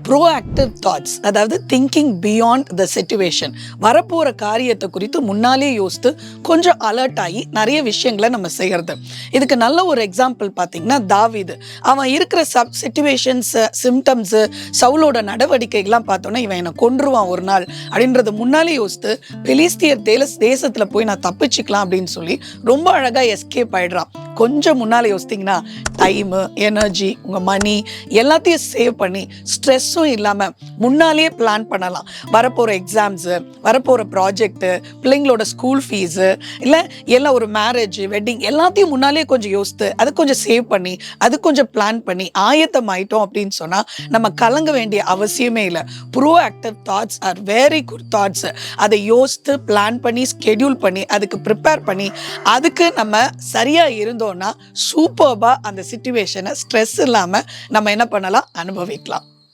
Proactive thoughts, அதாவது thinking beyond the situation. வரப்போகிற காரியத்தை குறித்து முன்னாலே யோசித்து கொஞ்சம் அலர்ட் ஆகி நிறைய விஷயங்களை நம்ம செய்கிறது. இதுக்கு நல்ல ஒரு எக்ஸாம்பிள் பார்த்தீங்கன்னா தாவீது. அவன் இருக்கிற சிச்சுவேஷன்ஸு, சிம்டம்ஸு, சவுலோட நடவடிக்கைகள்லாம் பார்த்தோன்னா இவன் என்னை கொன்றுவான் ஒரு நாள் அப்படின்றத முன்னாலே யோசித்து பெலிஸ்தியர் தேசத்தில் போய் நான் தப்பிச்சுக்கலாம் அப்படின்னு சொல்லி ரொம்ப அழகாக எஸ்கேப் ஆயிடுறான். கொஞ்சம் முன்னால் யோசித்திங்கன்னா டைமு, எனர்ஜி, உங்கள் மணி எல்லாத்தையும் சேவ் பண்ணி ஸ்ட்ரெஸ்ஸும் இல்லாமல் முன்னாலேயே பிளான் பண்ணலாம். வரப்போகிற எக்ஸாம்ஸு, வரப்போகிற ப்ராஜெக்ட்டு, பிள்ளைங்களோட ஸ்கூல் ஃபீஸு, இல்லை எல்லாம் ஒரு மேரேஜ், வெட்டிங் எல்லாத்தையும் முன்னாலே கொஞ்சம் யோசித்து அது கொஞ்சம் சேவ் பண்ணி அது கொஞ்சம் பிளான் பண்ணி ஆயத்தம் ஆயிட்டோம் அப்படின்னு சொன்னால் நம்ம கலங்க வேண்டிய அவசியமே இல்லை. Proactive thoughts are very good thoughts. அதை யோசித்து பிளான் பண்ணி ஸ்கெடியூல் பண்ணி அதுக்கு ப்ரிப்பேர் பண்ணி அதுக்கு நம்ம சரியாக இருந்தோம்னா சூப்பர்பாக அந்த சிச்சுவேஷனை ஸ்ட்ரெஸ் இல்லாமல் நம்ம என்ன பண்ணலாம், அனுபவிக்கலாம்.